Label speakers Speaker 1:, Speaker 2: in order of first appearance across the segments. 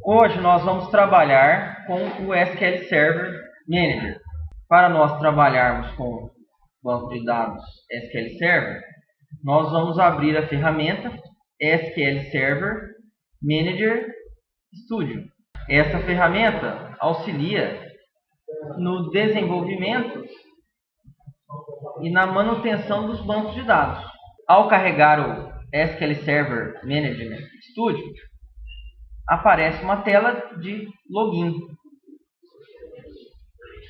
Speaker 1: Hoje nós vamos trabalhar com o SQL Server Manager. Para nós trabalharmos com o banco de dados SQL Server, nós vamos abrir a ferramenta SQL Server Manager Studio. Essa ferramenta auxilia no desenvolvimento e na manutenção dos bancos de dados. Ao carregar o SQL Server Manager Studio, aparece uma tela de login.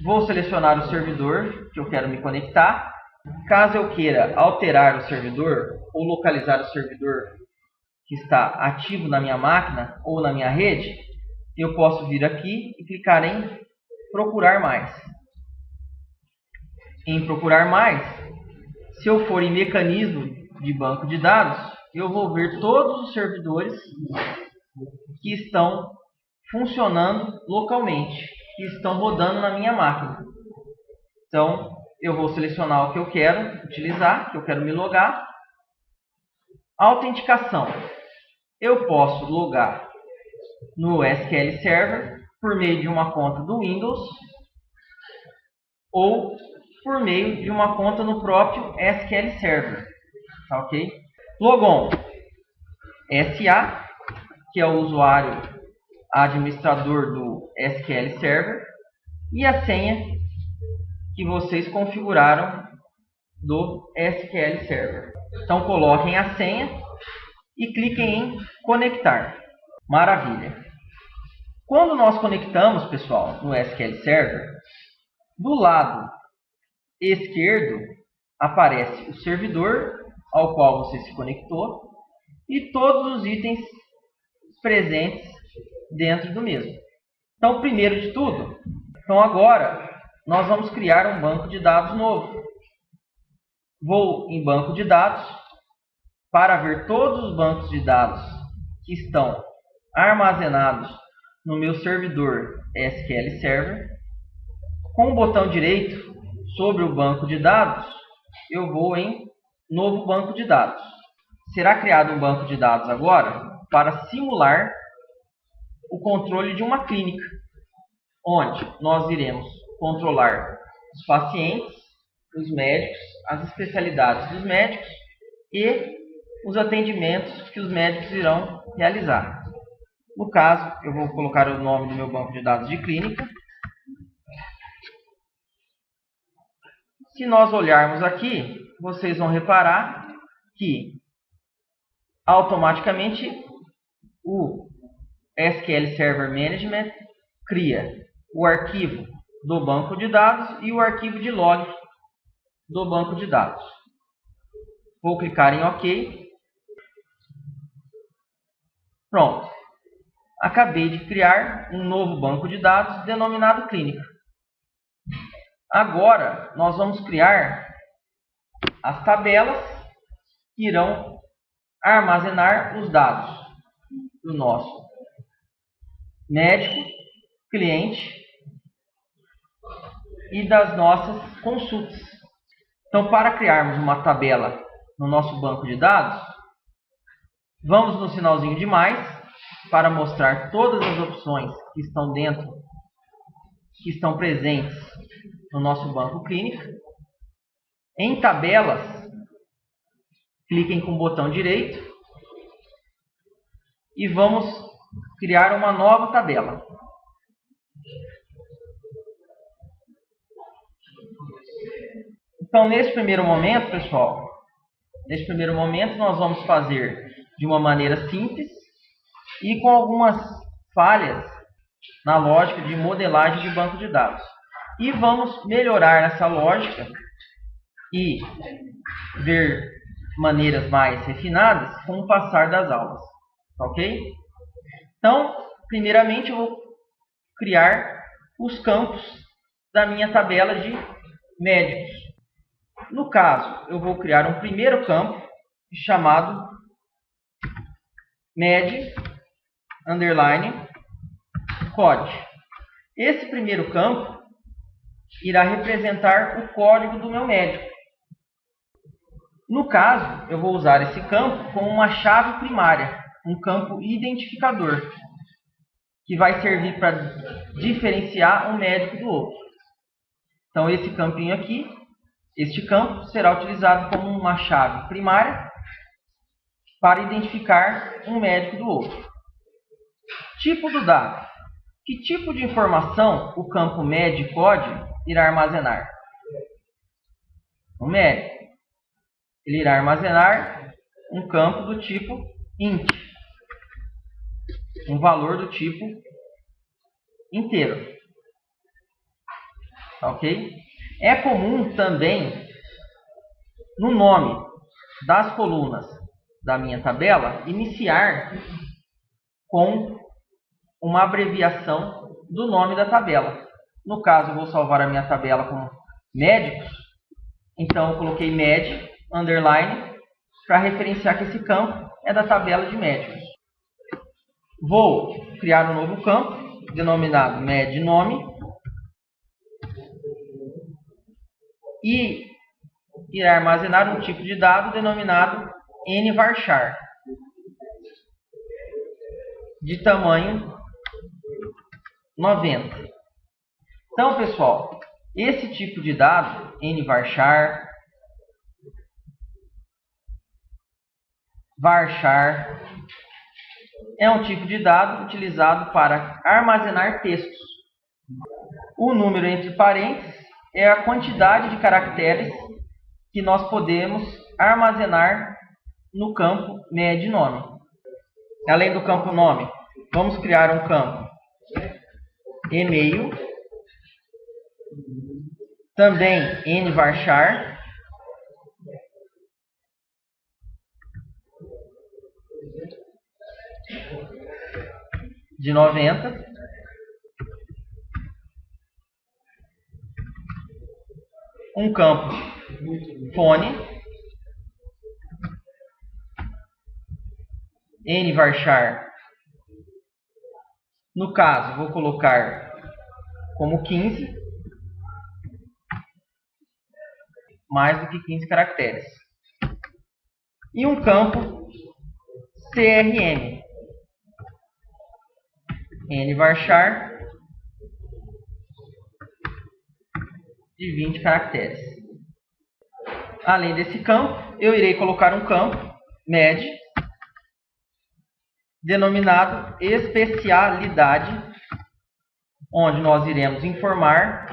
Speaker 1: Vou selecionar o servidor que eu quero me conectar. Caso eu queira alterar o servidor ou localizar o servidor que está ativo na minha máquina ou na minha rede, eu posso vir aqui e clicar em procurar mais. Em procurar mais, se eu for em mecanismo de banco de dados, eu vou ver todos os servidores que estão funcionando localmente, que estão rodando na minha máquina. Então, eu vou selecionar o que eu quero utilizar, que eu quero me logar. Autenticação. Eu posso logar no SQL Server por meio de uma conta do Windows ou por meio de uma conta no próprio SQL Server. Tá, ok? Logon. SA, que é o usuário administrador do SQL Server, e a senha que vocês configuraram do SQL Server. Então coloquem a senha e cliquem em conectar. Maravilha! Quando nós conectamos, pessoal, no SQL Server, do lado esquerdo aparece o servidor ao qual você se conectou e todos os itens presentes dentro do mesmo. Então, primeiro de tudo, agora nós vamos criar um banco de dados novo. Vou em banco de dados para ver todos os bancos de dados que estão armazenados no meu servidor SQL Server. Com o botão direito sobre o banco de dados, eu vou em novo banco de dados. Será criado um banco de dados agora para simular o controle de uma clínica, onde nós iremos controlar os pacientes, os médicos, as especialidades dos médicos e os atendimentos que os médicos irão realizar. No caso, eu vou colocar o nome do meu banco de dados de clínica. Se nós olharmos aqui, vocês vão reparar que automaticamente o SQL Server Management cria o arquivo do banco de dados e o arquivo de log do banco de dados. Vou clicar em OK. Pronto. Acabei de criar um novo banco de dados denominado Clínica. Agora, nós vamos criar as tabelas que irão armazenar os dados do nosso médico, cliente e das nossas consultas. Então, para criarmos uma tabela no nosso banco de dados, vamos no sinalzinho de mais para mostrar todas as opções que estão dentro, que estão presentes no nosso banco clínica. Em tabelas, cliquem com o botão direito e vamos criar uma nova tabela. Então, nesse primeiro momento, pessoal, nós vamos fazer de uma maneira simples e com algumas falhas na lógica de modelagem de banco de dados. E vamos melhorar essa lógica e ver maneiras mais refinadas com o passar das aulas. Ok? Então, primeiramente, eu vou criar os campos da minha tabela de médicos. No caso, eu vou criar um primeiro campo chamado med_code. Esse primeiro campo irá representar o código do meu médico. No caso, eu vou usar esse campo como uma chave primária, um campo identificador. que vai servir para diferenciar um médico do outro. Então, esse campinho aqui, este campo, será utilizado como uma chave primária para identificar um médico do outro. Tipo do dado. Que tipo de informação o campo MED-COD irá armazenar? O médico. Ele irá armazenar um campo do tipo int, um valor do tipo inteiro. Ok? É comum também, no nome das colunas da minha tabela, iniciar com uma abreviação do nome da tabela. No caso, eu vou salvar a minha tabela como médicos, então eu coloquei med, underline, para referenciar que esse campo é da tabela de médicos. Vou criar um novo campo, denominado med-nome, e irá armazenar um tipo de dado denominado nvarchar, de tamanho 90. Então, pessoal, esse tipo de dado, nvarchar, varchar, é um tipo de dado utilizado para armazenar textos. O número entre parênteses é a quantidade de caracteres que nós podemos armazenar no campo med-nome. Além do campo nome, vamos criar um campo e-mail, também nvarchar, de 90, um campo fone, nvarchar, no caso vou colocar como 15, mais do que 15 caracteres, e um campo CRM, nvarchar, de 20 caracteres. Além desse campo, eu irei colocar um campo med, denominado especialidade, onde nós iremos informar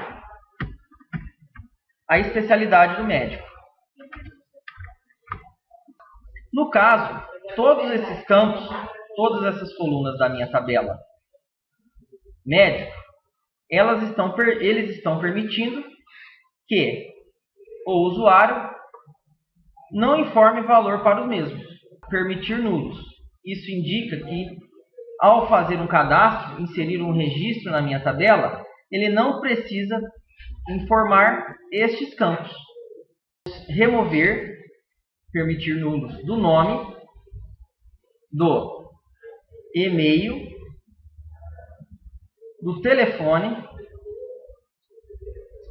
Speaker 1: a especialidade do médico. No caso, todos esses campos, todas essas colunas da minha tabela médico, eles estão permitindo que o usuário não informe valor para os mesmos. Permitir nulos. Isso indica que, ao fazer um cadastro, inserir um registro na minha tabela, ele não precisa informar estes campos. Remover, permitir nulos do nome, do e-mail, do telefone,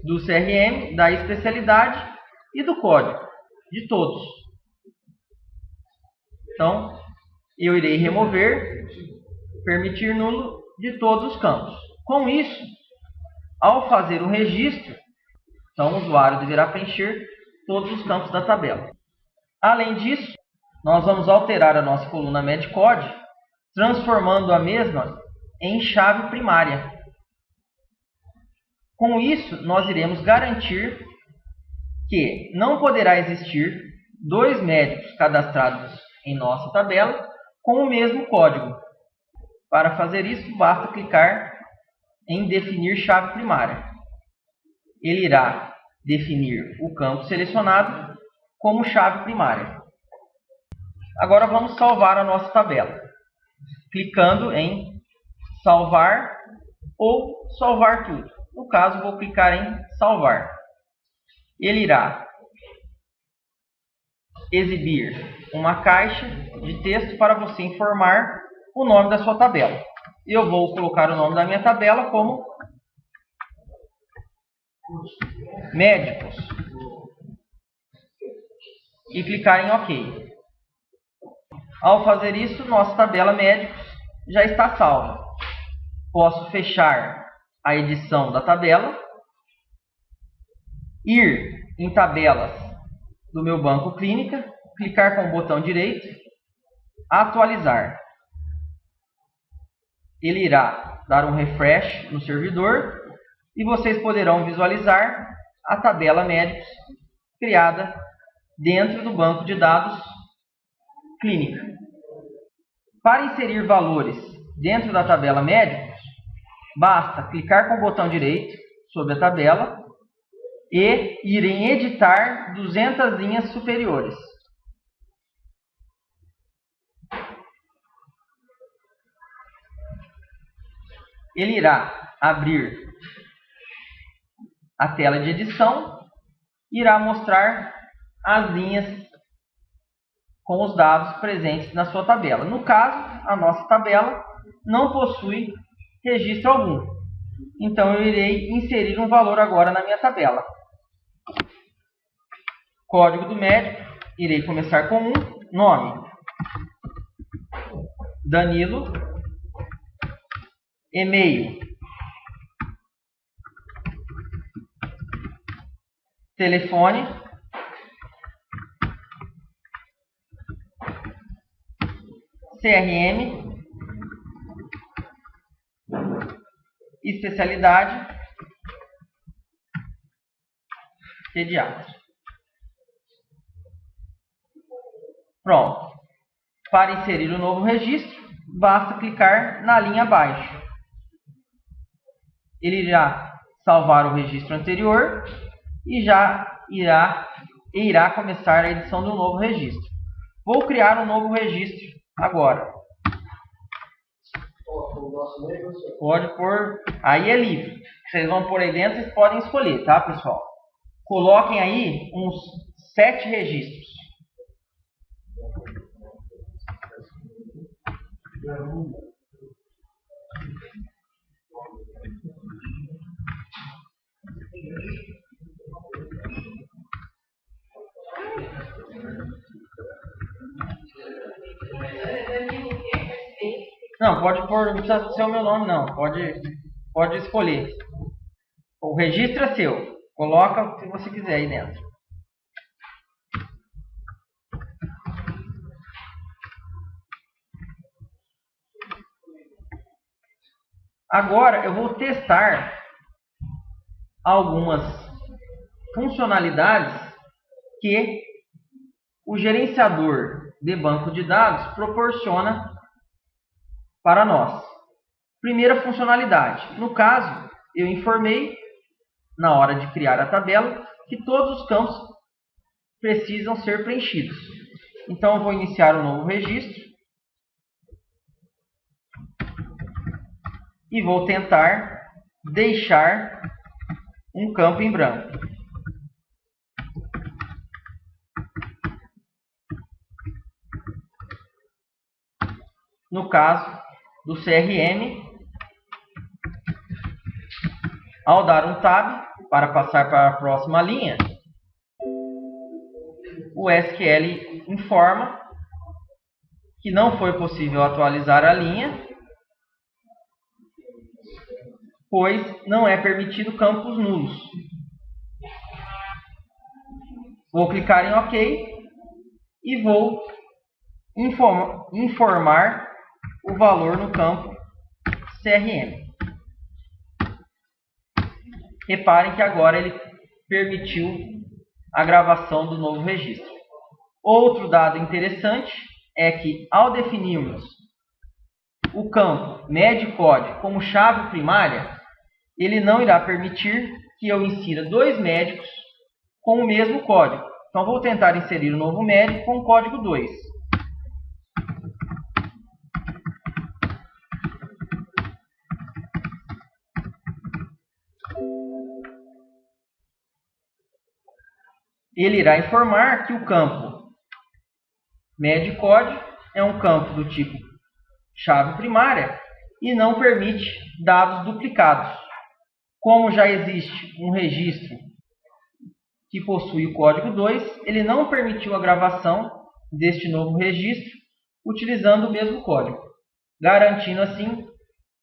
Speaker 1: do CRM, da especialidade e do código, de todos. Então, eu irei remover, permitir nulo de todos os campos. Com isso, ao fazer o registro, então o usuário deverá preencher todos os campos da tabela. Além disso, nós vamos alterar a nossa coluna med-code, transformando a mesma em chave primária. Com isso, nós iremos garantir que não poderá existir dois médicos cadastrados em nossa tabela com o mesmo código. Para fazer isso, basta clicar em definir chave primária. Ele irá definir o campo selecionado como chave primária. Agora vamos salvar a nossa tabela, clicando em salvar ou salvar tudo. No caso, vou clicar em salvar. Ele irá exibir uma caixa de texto para você informar o nome da sua tabela. Eu vou colocar o nome da minha tabela como médicos e clicar em OK. Ao fazer isso, nossa tabela médicos já está salva. posso fechar a edição da tabela, ir em tabelas do meu banco clínica, clicar com o botão direito, atualizar. Ele irá dar um refresh no servidor e vocês poderão visualizar a tabela médicos criada dentro do banco de dados clínica. Para inserir valores dentro da tabela médicos, basta clicar com o botão direito sobre a tabela e ir em editar 200 linhas superiores. Ele irá abrir a tela de edição e irá mostrar as linhas com os dados presentes na sua tabela. No caso, a nossa tabela não possui registro algum. Então, eu irei inserir um valor agora na minha tabela. Código do médico, irei começar com nome, Danilo, e-mail, telefone, CRM, especialidade, pediatra. Pronto. Para inserir o novo registro, basta clicar na linha abaixo. Ele irá salvar o registro anterior e já irá começar a edição do novo registro. Vou criar um novo registro agora. Pode pôr, aí é livre. Vocês vão pôr aí dentro, vocês podem escolher, tá, pessoal? Coloquem aí uns 7 registros. Não, pode pôr, não precisa ser o meu nome não, pode escolher. O registro é seu, coloca o que você quiser aí dentro. Agora eu vou testar algumas funcionalidades que o gerenciador de banco de dados proporciona para nós. Primeira funcionalidade. No caso, eu informei, na hora de criar a tabela, que todos os campos precisam ser preenchidos. Então, eu vou iniciar um novo registro. E vou tentar deixar um campo em branco. No caso do CRM, ao dar um Tab para passar para a próxima linha, o SQL informa que não foi possível atualizar a linha, pois não é permitido campos nulos. Vou clicar em OK e vou informar o valor no campo CRM. Reparem que agora ele permitiu a gravação do novo registro. Outro dado interessante é que, ao definirmos o campo MEDCOD como chave primária, ele não irá permitir que eu insira 2 médicos com o mesmo código. Então, vou tentar inserir um novo médico com o código 2. Ele irá informar que o campo MEDCOD é um campo do tipo chave primária e não permite dados duplicados. Como já existe um registro que possui o código 2, ele não permitiu a gravação deste novo registro utilizando o mesmo código, garantindo assim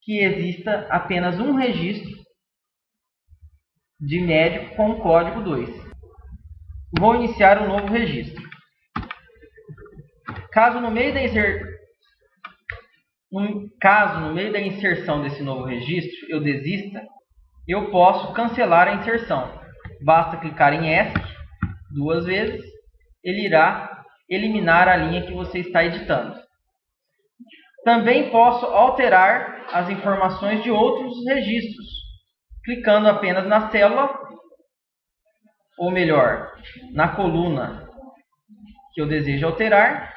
Speaker 1: que exista apenas um registro de médico com o código 2. Vou iniciar um novo registro. Caso no meio da inserção desse novo registro eu desista, eu posso cancelar a inserção. Basta clicar em ESC 2 vezes, ele irá eliminar a linha que você está editando. Também posso alterar as informações de outros registros, clicando apenas na célula, ou melhor, na coluna que eu desejo alterar,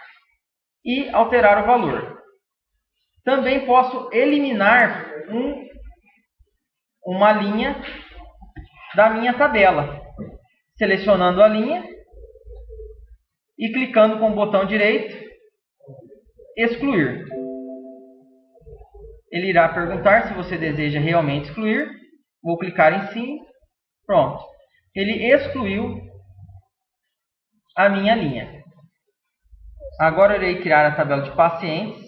Speaker 1: e alterar o valor. Também posso eliminar uma linha da minha tabela, selecionando a linha e clicando com o botão direito, excluir. Ele irá perguntar se você deseja realmente excluir. Vou clicar em sim. Pronto. Ele excluiu a minha linha. Agora eu irei criar a tabela de pacientes.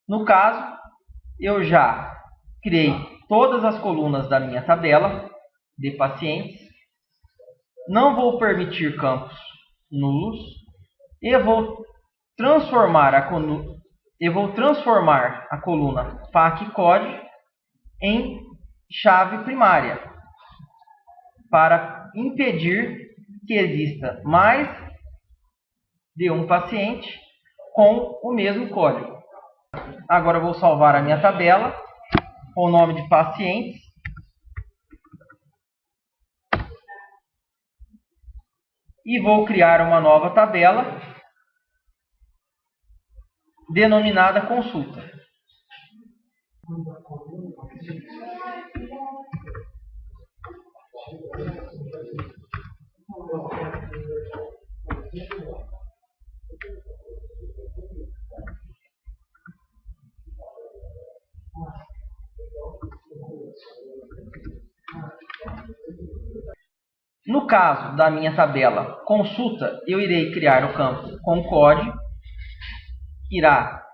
Speaker 1: No caso, eu já criei todas as colunas da minha tabela de pacientes. Não vou permitir campos nulos e vou transformar a coluna PAC-COD em chave primária para impedir que exista mais de um paciente com o mesmo código. Agora eu vou salvar a minha tabela com o nome de pacientes. E vou criar uma nova tabela denominada consulta. No caso da minha tabela consulta, eu irei criar o campo com código, que irá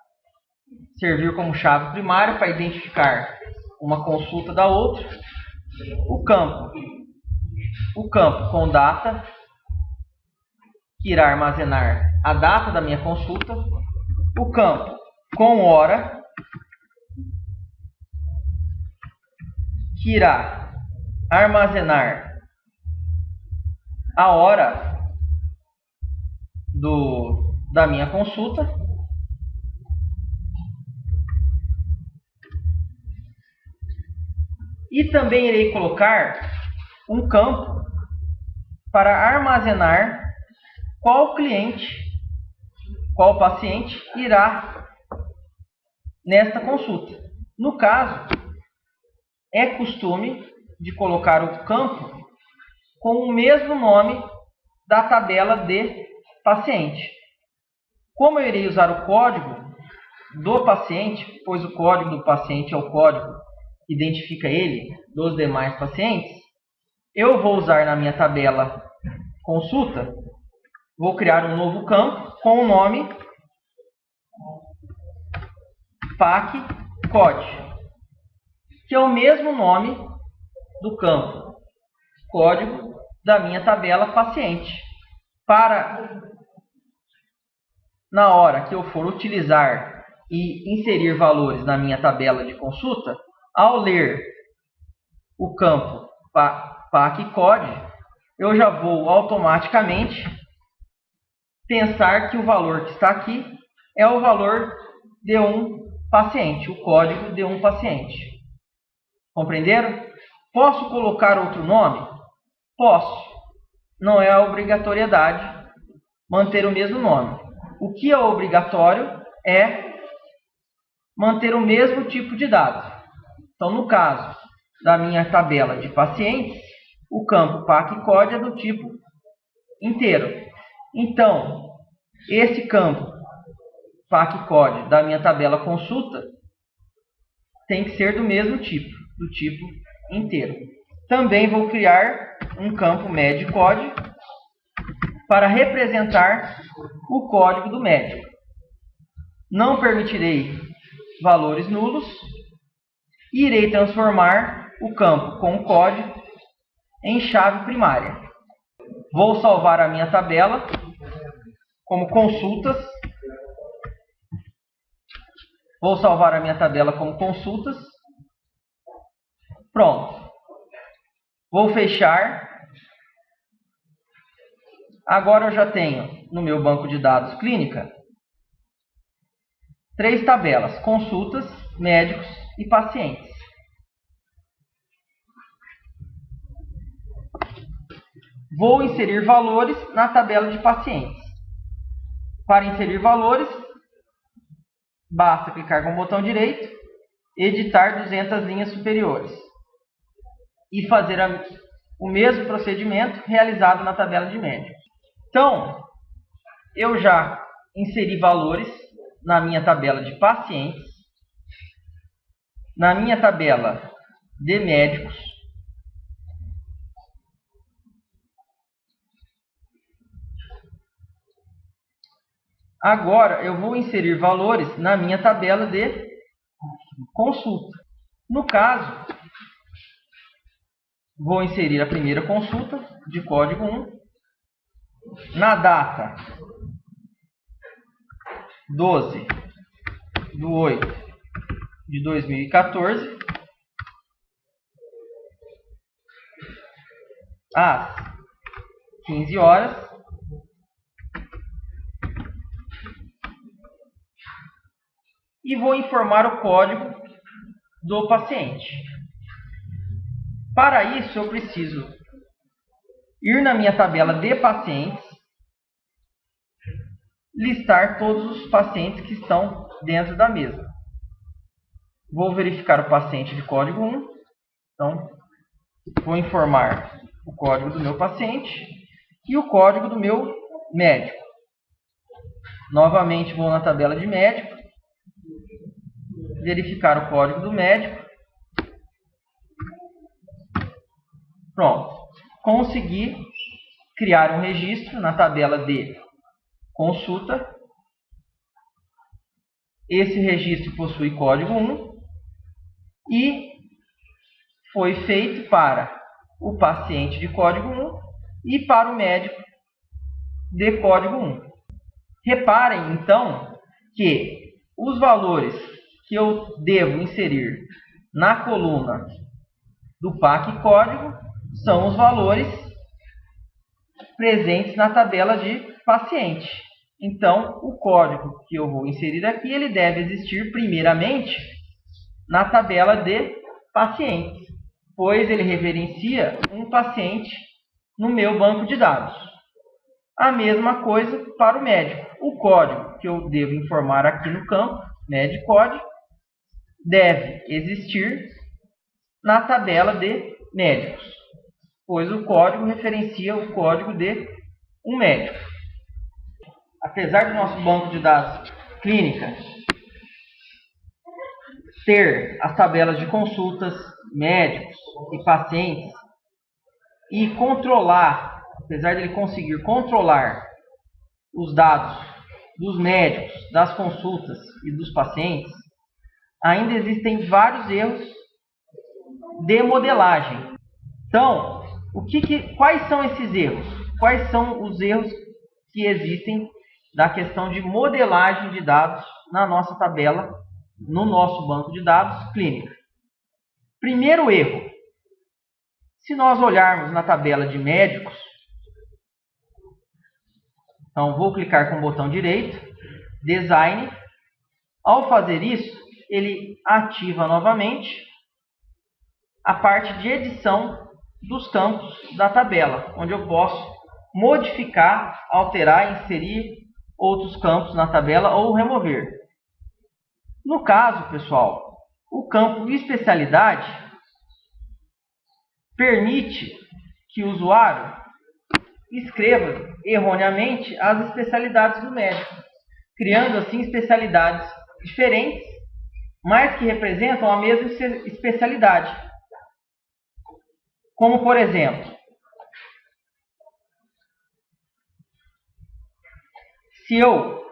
Speaker 1: servir como chave primária para identificar uma consulta da outra. O campo com data, que irá armazenar a data da minha consulta. O campo com hora, que irá armazenar a hora da minha consulta. E também irei colocar um campo para armazenar qual paciente irá nesta consulta. No caso, é costume de colocar o campo com o mesmo nome da tabela de paciente. Como eu irei usar o código do paciente, pois o código do paciente é o código que identifica ele dos demais pacientes, eu vou usar na minha tabela consulta, vou criar um novo campo com o nome PAC-COD, que é o mesmo nome do campo código da minha tabela paciente. Para, na hora que eu for utilizar e inserir valores na minha tabela de consulta, Ao ler o campo PAC e COD, eu já vou automaticamente pensar que o valor que está aqui é o valor de um paciente, o código de um paciente. Compreenderam? Posso colocar outro nome? Posso. Não é a obrigatoriedade manter o mesmo nome. O que é obrigatório é manter o mesmo tipo de dados. Então, no caso da minha tabela de pacientes, o campo PAC e COD é do tipo inteiro. Então, esse campo PAC e COD da minha tabela consulta tem que ser do mesmo tipo, do tipo inteiro. Também vou criar um campo MED COD para representar o código do médico. Não permitirei valores nulos e irei transformar o campo com código em chave primária. Vou salvar a minha tabela como consultas. Vou salvar a minha tabela como consultas. Pronto. Vou fechar. Agora eu já tenho no meu banco de dados clínica 3 tabelas: consultas, médicos e pacientes. Vou inserir valores na tabela de pacientes. Para inserir valores, basta clicar com o botão direito, editar 200 linhas superiores e fazer o mesmo procedimento realizado na tabela de médicos. Então, eu já inseri valores na minha tabela de pacientes, na minha tabela de médicos, agora eu vou inserir valores na minha tabela de consulta. No caso, vou inserir a primeira consulta de código 1 na data 12/8/2014 às 15 horas. E vou informar o código do paciente. Para isso, eu preciso ir na minha tabela de pacientes, listar todos os pacientes que estão dentro da mesma. Vou verificar o paciente de código 1. Então, vou informar o código do meu paciente e o código do meu médico. Novamente, vou na tabela de médico, verificar o código do médico. Pronto. Consegui criar um registro na tabela de consulta. Esse registro possui código 1 e foi feito para o paciente de código 1 e para o médico de código 1. Reparem, então, que os valores que eu devo inserir na coluna do PAC código são os valores presentes na tabela de paciente. Então, o código que eu vou inserir aqui, ele deve existir primeiramente na tabela de pacientes, pois ele referencia um paciente no meu banco de dados. A mesma coisa para o médico. O código que eu devo informar aqui no campo, MEDCOD, deve existir na tabela de médicos, pois o código referencia o código de um médico. Apesar do nosso banco de dados clínica ter as tabelas de consultas, médicos e pacientes, e controlar, apesar de ele conseguir controlar os dados dos médicos, das consultas e dos pacientes, ainda existem vários erros de modelagem. Então, quais são esses erros? Quais são os erros que existem da questão de modelagem de dados na nossa tabela, no nosso banco de dados clínica? Primeiro erro. Se nós olharmos na tabela de médicos, então vou clicar com o botão direito, Design. Ao fazer isso, ele ativa novamente a parte de edição dos campos da tabela, onde eu posso modificar, alterar, inserir outros campos na tabela ou remover. No caso, pessoal, o campo especialidade permite que o usuário escreva erroneamente as especialidades do médico, criando assim especialidades diferentes, mas que representam a mesma especialidade. Como, por exemplo, se eu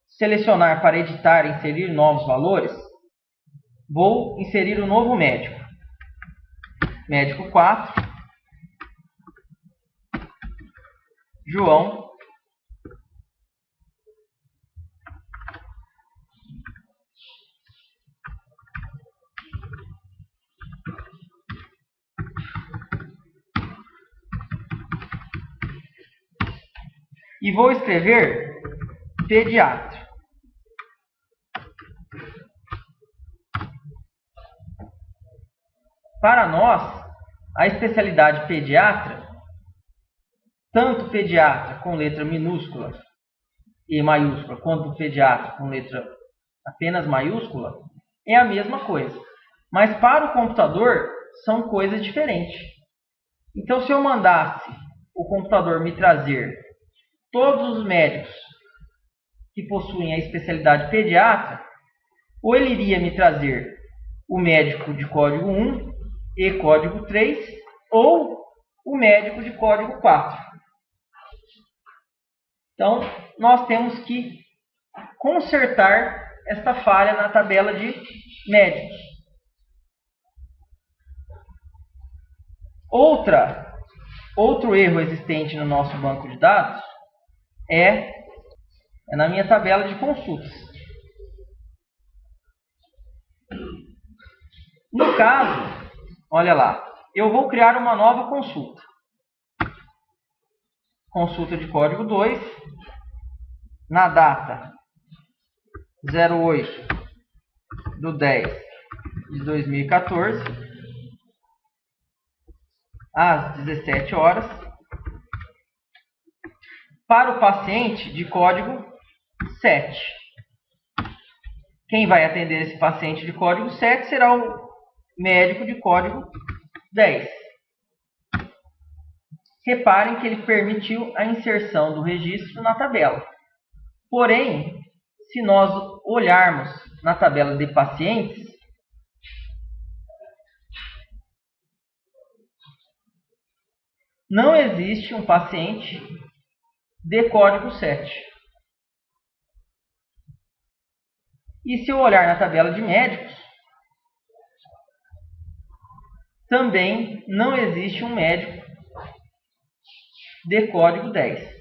Speaker 1: selecionar para editar e inserir novos valores, vou inserir o novo médico. Médico 4, João e vou escrever pediatra. Para nós, a especialidade pediatra, tanto pediatra com letra minúscula e maiúscula, quanto pediatra com letra apenas maiúscula, é a mesma coisa. Mas para o computador, são coisas diferentes. Então, se eu mandasse o computador me trazer todos os médicos que possuem a especialidade pediatra, ou ele iria me trazer o médico de código 1 e código 3, ou o médico de código 4. Então, nós temos que consertar esta falha na tabela de médicos. Outro erro existente no nosso banco de dados é na minha tabela de consultas. No caso, olha lá, eu vou criar uma nova consulta. Consulta de código 2, na data 08/10/2014, às 17 horas, para o paciente de código 7. Quem vai atender esse paciente de código 7 será o médico de código 10. Reparem que ele permitiu a inserção do registro na tabela. Porém, se nós olharmos na tabela de pacientes, não existe um paciente de código 7. E se eu olhar na tabela de médicos, também não existe um médico de código 10.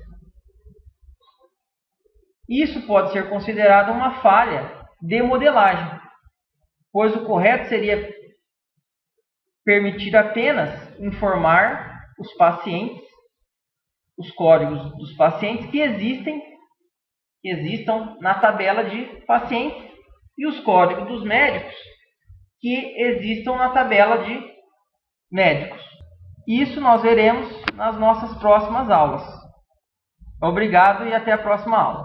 Speaker 1: Isso pode ser considerado uma falha de modelagem, pois o correto seria permitir apenas informar os pacientes, os códigos dos pacientes que existam na tabela de pacientes e os códigos dos médicos que existam na tabela de médicos. Isso nós veremos nas nossas próximas aulas. Obrigado e até a próxima aula.